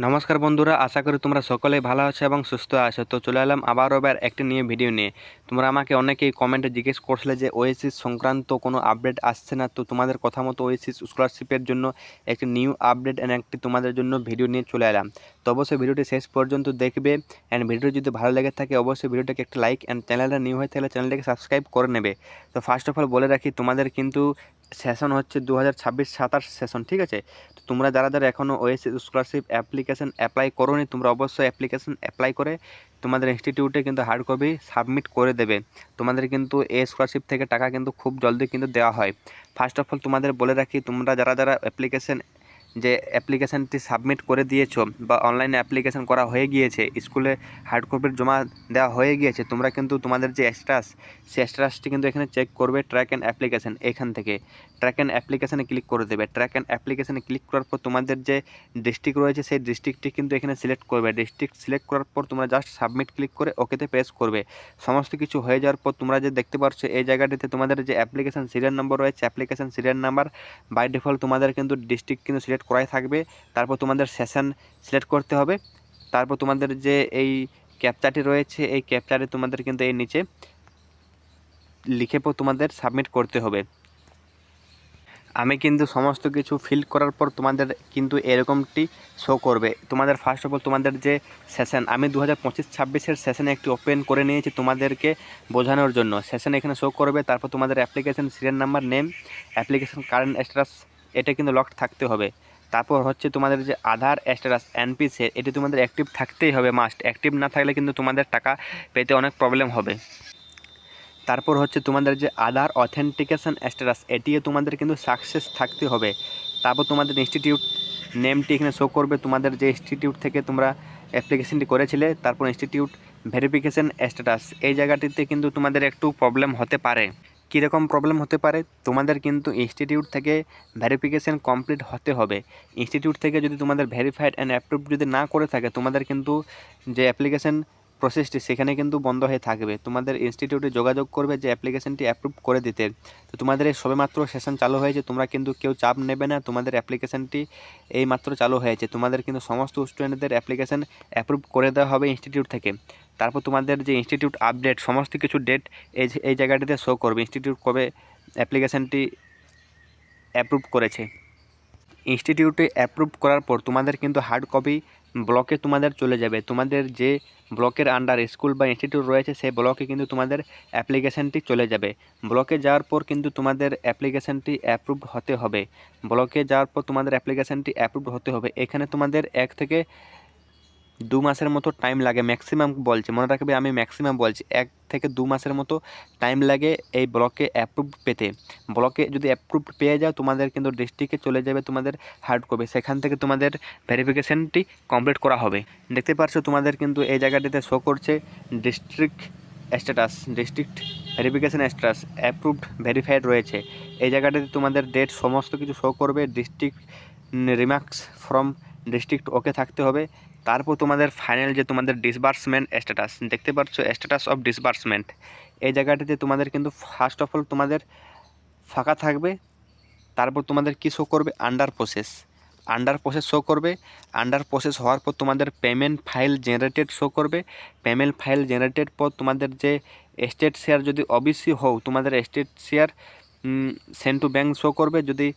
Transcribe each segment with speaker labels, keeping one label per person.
Speaker 1: নমস্কার বন্ধুরা, আশা করি তোমরা সকলেই ভালো আছো এবং সুস্থ আছো। তো চলে এলাম আবারও একটি নিয়ে ভিডিও নিয়ে। তোমরা আমাকে অনেকেই কমেন্টে জিজ্ঞেস করছিলে যে ওয়েসিস সংক্রান্ত কোনো আপডেট আসছে না। তো তোমাদের কথা মতো ওয়েসিস স্কলারশিপের জন্য একটি নিউ আপডেট অ্যান্ড একটি তোমাদের জন্য ভিডিও নিয়ে চলে এলাম। তো অবশ্যই ভিডিওটি শেষ পর্যন্ত দেখবে অ্যান্ড ভিডিওটি যদি ভালো লেগে থাকে অবশ্যই ভিডিওটাকে একটি লাইক অ্যান্ড চ্যানেলটা নিউ হয়ে থাকলে চ্যানেলটাকে সাবস্ক্রাইব করে নেবে। তো ফার্স্ট অফ অল বলে রাখি, তোমাদের কিন্তু সেশন হচ্ছে 2026-27 সেশন, ঠিক আছে? তো তোমরা যারা এখনও ওয়েসিস স্কলারশিপ অ্যাপ্লিকেশন অ্যাপ্লাই করোনি, তোমরা অবশ্যই অ্যাপ্লিকেশন অ্যাপ্লাই করে তোমাদের ইনস্টিটিউটে কিন্তু হার্ড কপি সাবমিট করে দেবে। তোমাদের কিন্তু এই স্কলারশিপ থেকে টাকা কিন্তু খুব জলদি কিন্তু দেওয়া হয়। ফার্স্ট অফ অল তোমাদের বলে রাখি, তোমরা যারা অ্যাপ্লিকেশানটি সাবমিট করে দিয়েছো বা অনলাইনে অ্যাপ্লিকেশান করা হয়ে গিয়েছে, স্কুলে হার্ড কপির জমা দেওয়া হয়ে গিয়েছে, তোমরা কিন্তু তোমাদের যে সেই স্ট্যাটাসটি কিন্তু এখানে চেক করবে ট্র্যাক অ্যান্ড অ্যাপ্লিকেশান। এখান থেকে ট্র্যাক অ্যান্ড অ্যাপ্লিকেশানে ক্লিক করে দেবে। ট্র্যাক অ্যান্ড অ্যাপ্লিকেশানে ক্লিক করার পর তোমাদের যে ডিস্ট্রিক্ট রয়েছে সেই ডিস্ট্রিক্টটি কিন্তু এখানে সিলেক্ট করবে। ডিস্ট্রিক্ট সিলেক্ট করার পর তোমরা জাস্ট সাবমিট ক্লিক করে ওকেতে প্রেস করবে। সমস্ত কিছু হয়ে যাওয়ার পর তোমরা যে দেখতে পাচ্ছ এই জায়গাটিতে তোমাদের যে অ্যাপ্লিকেশান সিরিয়াল নম্বর রয়েছে, application serial number by default তোমাদের কিন্তু ডিস্ট্রিক্ট কিন্তু সিলেক্ট করাই থাকবে। তারপর তোমাদের সেশন সিলেক্ট করতে হবে। তারপর তোমাদের যে এই ক্যাপচাটি রয়েছে এই ক্যাপচারে তোমাদের কিন্তু এই নিচে লিখে পর তোমাদের সাবমিট করতে হবে। আমি কিন্তু সমস্ত কিছু ফিল করার পর তোমাদের কিন্তু এরকমটি শো করবে। তোমাদের ফার্স্ট অফ অল তোমাদের যে সেশন, আমি 2025-26 সেশনে একটি ওপেন করে নিয়েছি তোমাদেরকে বোঝানোর জন্য। সেশন এখানে শো করবে। তারপর তোমাদের application serial number, name, application current status এটা কিন্তু লকড থাকতে হবে। তারপর হচ্ছে তোমাদের যে আধার স্ট্যাটাস এনপিসি, এটি তোমাদের অ্যাক্টিভ থাকতেই হবে, মাস্ট। অ্যাক্টিভ না থাকলে কিন্তু তোমাদের টাকা পেতে অনেক প্রবলেম হবে। তারপর হচ্ছে তোমাদের যে আধার অথেন্টিকেশন স্ট্যাটাস, এটিও তোমাদের কিন্তু সাকসেস থাকতে হবে। তারপর তোমাদের ইনস্টিটিউট নেমটি এখানে শো করবে, তোমাদের যে ইনস্টিটিউট থেকে তোমরা অ্যাপ্লিকেশনটি করেছিলে। তারপর ইনস্টিটিউট ভেরিফিকেশন স্ট্যাটাস, এই জায়গাটিতে কিন্তু তোমাদের একটু প্রবলেম হতে পারে। কীরকম প্রবলেম হতে পারে? তোমাদের কিন্তু ইনস্টিটিউট থেকে ভেরিফিকেশন কমপ্লিট হতে হবে। ইনস্টিটিউট থেকে যদি তোমাদের ভেরিফাইড অ্যান্ড অ্যাপ্রুভ যদি না করে থাকে, তোমাদের কিন্তু যে অ্যাপ্লিকেশন প্রসেসটি সেখানে কিন্তু বন্ধ হয়ে থাকবে। তোমাদের ইনস্টিটিউটে যোগাযোগ করবে যে অ্যাপ্লিকেশনটি অ্যাপ্রুভ করে দিতে। তো তোমাদের এই সবেমাত্র সেশন চালু হয়েছে, তোমরা কিন্তু কেউ চাপ নেবে না। তোমাদের অ্যাপ্লিকেশনটি এই মাত্র চালু হয়েছে। তোমাদের কিন্তু সমস্ত স্টুডেন্টদের অ্যাপ্লিকেশন অ্যাপ্রুভ করে দেওয়া হবে ইনস্টিটিউট থেকে। তারপর তোমাদের যে ইনস্টিটিউট আপডেট সমস্ত কিছু ডেট এই জায়গাটিতে শো করবে, ইনস্টিটিউট কবে অ্যাপ্লিকেশনটি অ্যাপ্রুভ করেছে। ইনস্টিটিউটে অ্যাপ্রুভ করার পর তোমাদের কিন্তু হার্ড কপি ব্লকে তোমাদের চলে যাবে। তোমাদের যে ব্লকের আন্ডার স্কুল বা ইনস্টিটিউট রয়েছে সেই ব্লকে কিন্তু তোমাদের অ্যাপ্লিকেশানটি চলে যাবে। ব্লকে যাওয়ার পর কিন্তু তোমাদের অ্যাপ্লিকেশানটি অ্যাপ্রুভড হতে হবে। ব্লকে যাওয়ার পর তোমাদের অ্যাপ্লিকেশানটি অ্যাপ্রুভড হতে হবে। এখানে তোমাদের 1 থেকে 2 মাসের মতো টাইম লাগে ম্যাক্সিমাম বলছে, মনে রাখবে আমি ম্যাক্সিমাম বলছি। 1 থেকে 2 মাসের মতো টাইম লাগে এই ব্লকে অ্যাপ্রুভ পেতে। ব্লকে যদি অ্যাপ্রুভ পেয়ে যাও, তোমাদের কিন্তু ডিস্ট্রিক্টে চলে যাবে তোমাদের হার্ড কপি। সেখান থেকে তোমাদের ভেরিফিকেশানটি কমপ্লিট করা হবে। দেখতে পাচ্ছ তোমাদের কিন্তু এই জায়গাটিতে শো করছে district status, district verification status approved verified রয়েছে। এই জায়গাটিতে তোমাদের ডেট সমস্ত কিছু শো করবে। ডিস্ট্রিক্ট রিমার্কস ফ্রম ডিস্ট্রিক্ট ওকে থাকতে হবে। তারপর তোমাদের ফাইনাল যে তোমাদের ডিসবার্সমেন্ট স্ট্যাটাস দেখতে পাচ্ছ, স্ট্যাটাস অফ ডিসবার্সমেন্ট, এই জায়গাটিতে তোমাদের কিন্তু ফার্স্ট অফ অল তোমাদের ফাঁকা থাকবে। তারপর তোমাদের কি শো করবে? Under process, under process show করবে। আন্ডার প্রসেস হওয়ার পর তোমাদের পেমেন্ট ফাইল জেনারেটেড শো করবে। পেমেন্ট ফাইল জেনারেটেড পর তোমাদের যে স্টেট শেয়ার যদি ওবিসি হও, তোমাদের state share send to bank show করবে। যদি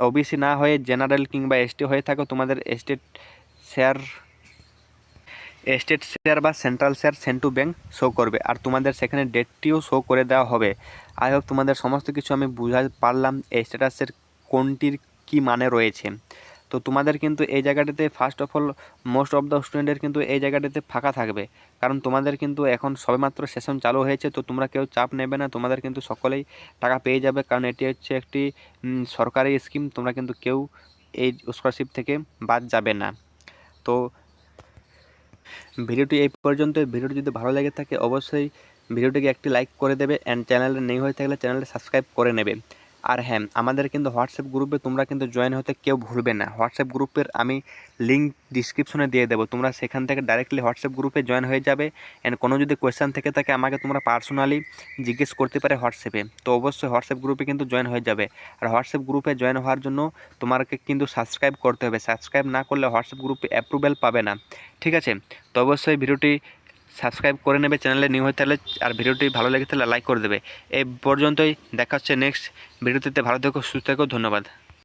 Speaker 1: ওবিসি না হয়ে জেনারেল কিংবা এসটি হয়ে থাকো, তোমাদের স্টেট শেয়ার বা central share send to bank show করবে। আর তোমাদের সেখানে ডেটটিও শো করে দেওয়া হবে। আই হোপ তোমাদের সমস্ত কিছু আমি বুঝাতে পারলাম এই স্ট্যাটাসের কোনটির কী মানে রয়েছে। তো তোমাদের কিন্তু এই জায়গাটাতে first of all most of the স্টুডেন্টের কিন্তু এই জায়গাটাতে ফাঁকা থাকবে, কারণ তোমাদের কিন্তু এখন সবেমাত্র সেশন চালু হয়েছে। তো তোমরা কেউ চাপ নেবে না, তোমাদের কিন্তু সকলেই টাকা পেয়ে যাবে, কারণ এটি হচ্ছে একটি সরকারি স্কিম। তোমরা কিন্তু কেউ এই স্কলারশিপ থেকে বাদ যাবে না। তো ভিডিওটি এই পর্যন্ত। ভিডিওটি যদি ভালো লেগে থাকে অবশ্যই ভিডিওটিকে একটি লাইক করে দেবে অ্যান্ড চ্যানেলে নেই হয়ে থাকলে চ্যানেলটি সাবস্ক্রাইব করে নেবে। আর হ্যাঁ, আমাদের কিন্তু হোয়াটসঅ্যাপ গ্রুপে তোমরা কিন্তু জয়েন হতে কেউ ভুলবে না। হোয়াটসঅ্যাপ গ্রুপের আমি লিঙ্ক ডিসক্রিপশনে দিয়ে দেবো, তোমরা সেখান থেকে ডাইরেক্টলি হোয়াটসঅ্যাপ গ্রুপে জয়েন হয়ে যাবে। অ্যান্ড কোনো যদি কোয়েশ্চেন থেকে থাকে আমাকে তোমরা পার্সোনালি জিজ্ঞেস করতে পারে হোয়াটসঅ্যাপে, তো অবশ্যই হোয়াটসঅ্যাপ গ্রুপে কিন্তু জয়েন হয়ে যাবে। আর হোয়াটসঅ্যাপ গ্রুপে জয়েন হওয়ার জন্য তোমাকে কিন্তু সাবস্ক্রাইব করতে হবে, সাবস্ক্রাইব না করলে হোয়াটসঅ্যাপ গ্রুপে অ্যাপ্রুভেল পাবে না, ঠিক আছে? তো অবশ্যই ভিডিওটি সাবস্ক্রাইব করে নেবে চ্যানেলে নিউ হয়ে থাকলে, আর ভিডিওটি ভালো লেগে থাকলে লাইক করে দেবে। এই পর্যন্তই, দেখা হচ্ছে নেক্সট ভিডিওতে। ভালো থেকো, সুস্থ থেকো, ধন্যবাদ।